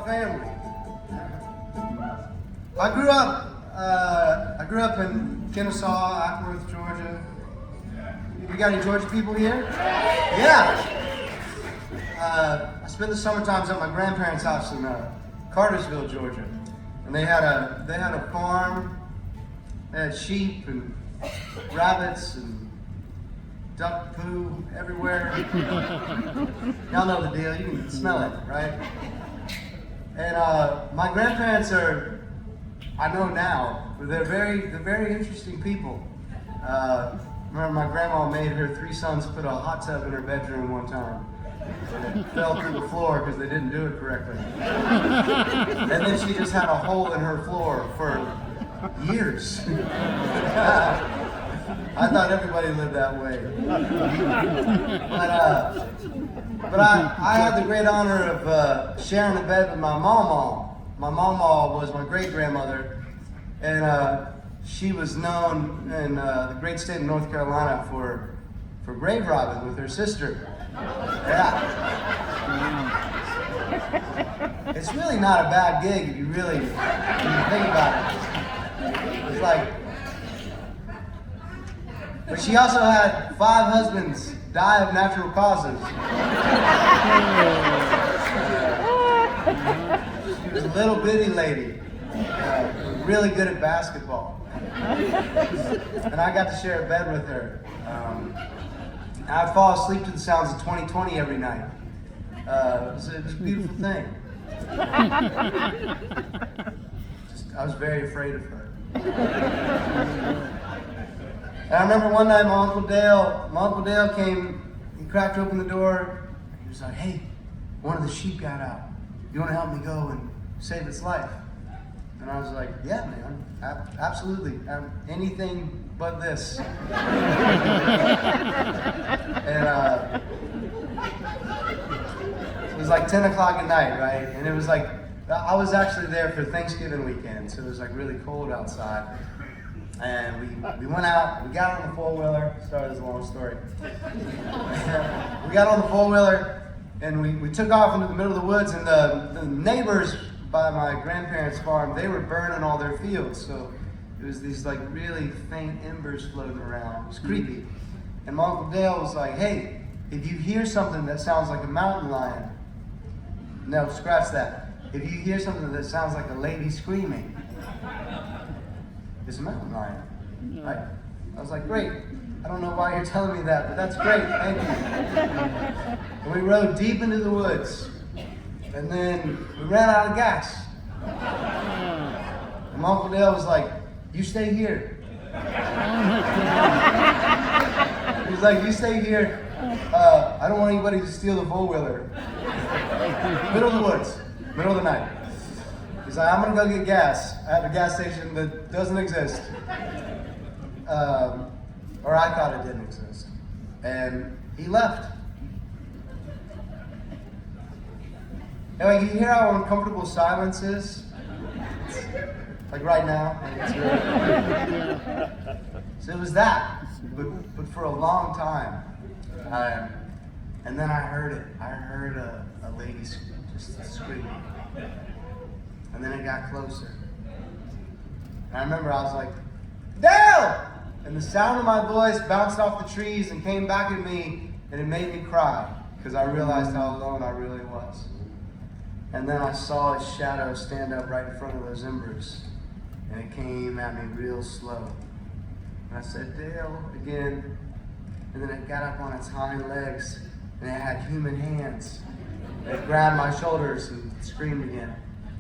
family. I grew up in Kennesaw, Ackworth, Georgia. You got any Georgia people here? Yeah. I spent the summer times at my grandparents' house in Cartersville, Georgia, and they had a farm. They had sheep and rabbits and duck poo everywhere. Y'all know the deal. You can smell it, right? And my grandparents are, I know now, they're very interesting people. Remember, my grandma made her 3 sons put a hot tub in her bedroom one time. And it fell through the floor because they didn't do it correctly. And then she just had a hole in her floor for years. I thought everybody lived that way. But I had the great honor of sharing a bed with my mama. My mama was my great-grandmother, and she was known in the great state of North Carolina for grave robbing with her sister. Yeah. It's really not a bad gig if you really think about it. It's like, but she also had 5 husbands die of natural causes. She was a little bitty lady, really good at basketball. And I got to share a bed with her. I'd fall asleep to the sounds of 2020 every night. It was a beautiful thing. I was very afraid of her. And I remember one night my Uncle Dale came, he cracked open the door, he was like, "Hey, one of the sheep got out. You want to help me go and save its life?" And I was like, "Yeah, man, absolutely. Anything but this." And it was like 10 o'clock at night, right? And it was like, I was actually there for Thanksgiving weekend, so it was like really cold outside. And we went out, we got on the four-wheeler, sorry, this is a long story. We got on the four-wheeler, and we took off into the middle of the woods, and the neighbors by my grandparents' farm, they were burning all their fields, so it was these like really faint embers floating around. It was creepy. And my Uncle Dale was like, "Hey, if you hear something that sounds like a mountain lion," no, scratch that. "If you hear something that sounds like a lady screaming, it's a mountain lion." Right? I was like, "Great. I don't know why you're telling me that, but that's great. Thank you." And we rode deep into the woods. And then we ran out of gas. And my Uncle Dale was like, "You stay here." He was like, "You stay here. I don't want anybody to steal the four-wheeler." Middle of the woods, middle of the night. He's like, "I'm gonna go get gas at a gas station that doesn't exist." Or I thought it didn't exist. And he left. And like, you hear how uncomfortable silence is? Like right now. So it was that, but for a long time. And then I heard it. I heard a lady just screaming. And then it got closer. And I remember I was like, "Dale!" And the sound of my voice bounced off the trees and came back at me, and it made me cry, because I realized how alone I really was. And then I saw his shadow stand up right in front of those embers, and it came at me real slow. And I said, "Dale," again, and then it got up on its hind legs, and it had human hands. And it grabbed my shoulders and screamed again.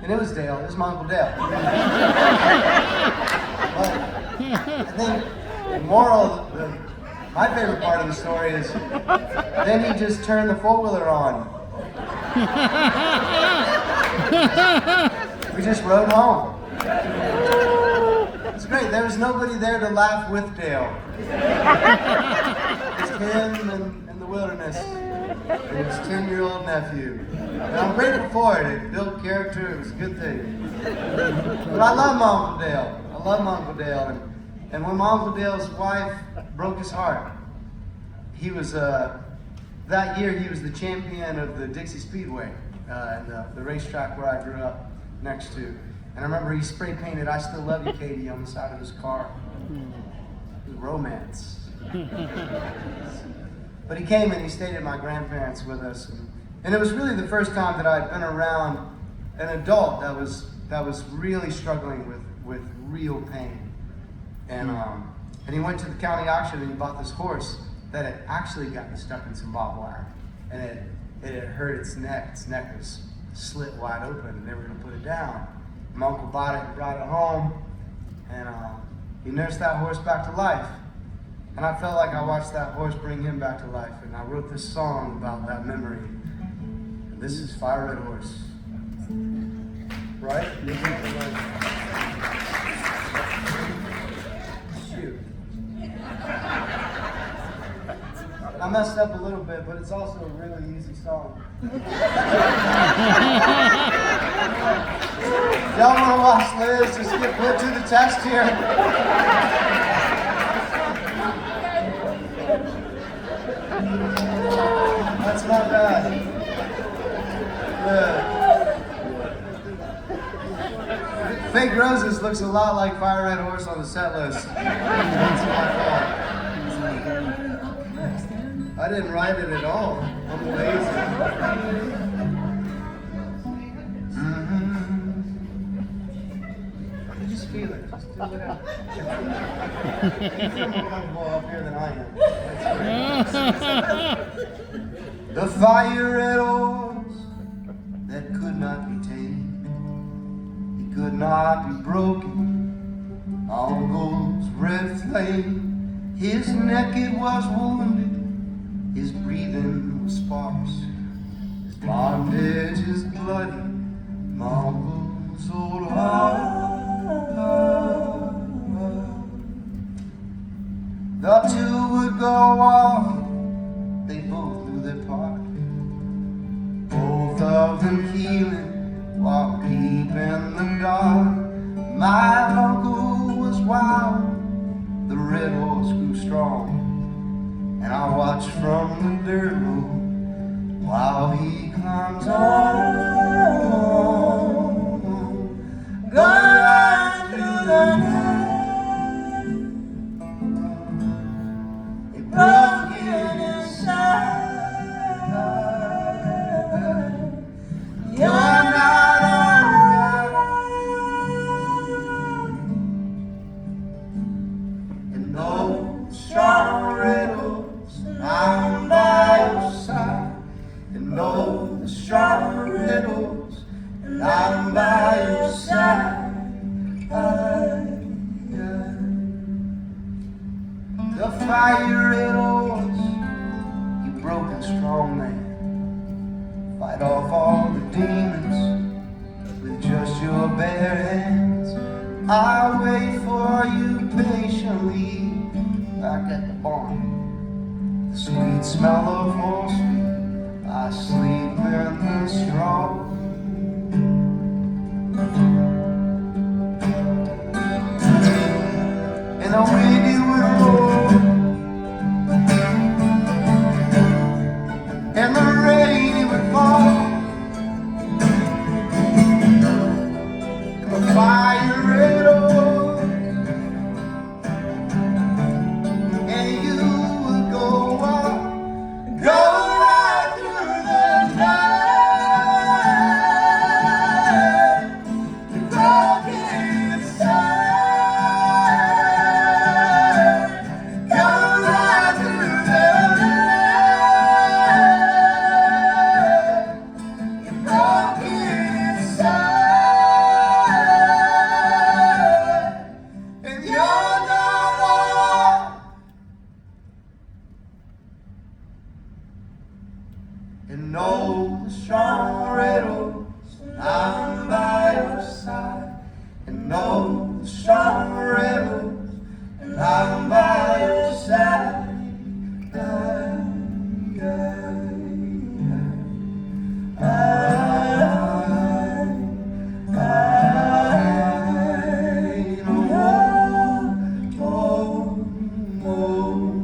And it was Dale. It was my Uncle Dale. But I think the moral, my favorite part of the story is, then he just turned the four-wheeler on. We just rode home. It's great. There was nobody there to laugh with Dale. Just him and the wilderness and his 10-year-old nephew. And I'm grateful for it. It built character. It was a good thing. But I love my Uncle Dale. I love my Uncle Dale. And when my Uncle Dale's wife broke his heart, he was that year he was the champion of the Dixie Speedway. the racetrack where I grew up next to. And I remember he spray painted "I Still Love You, Katie" on the side of his car. It was romance. But he came and he stayed at my grandparents with us. And it was really the first time that I'd been around an adult that was really struggling with real pain. And he went to the county auction and he bought this horse that had actually gotten stuck in some barbed wire. And it had hurt its neck. Its neck was slit wide open and they were gonna put it down. My uncle bought it and brought it home, and he nursed that horse back to life. And I felt like I watched that horse bring him back to life, and I wrote this song about that memory. And this is Fire Red Horse. Right? Shoot. I messed up a little bit, but it's also a really easy song. Y'all want to watch Liz just get put to the test here? That's not bad. Fake Roses looks a lot like Fire Red Horse on the set list. That's my fault. I didn't write it at all. I'm lazy. Just feel it. Just do whatever. You're more comfortable up here than I am. The fire red horse that could not be tamed. He could not be broken. On Gold's red flame. His neck it was wounded. His breathing was sparse. His bondage is bloody. Mongols old heart. The two would go off, they both knew their part. Both of them healing, while deep in the dark. My uncle was wild, the red horse grew strong. And I watched from the dirt road, while he climbs on. Go right through the night. Broken inside, you're not alright. And no strong riddles, I'm by your side. And no strong riddles, and I'm by your side. The fire red horse, you broken strong man. Fight off all the demons with just your bare hands. I wait for you patiently back at the barn. The sweet smell of horse meat, I sleep in the straw. And the wind it would roll. And the rain it would fall, and the fire red horse, and you would go right through the night. You're broken inside, go right through the night. And no strong riddles, I'm by your side. And no strong riddles, and I'm by your side. Oh, oh, oh.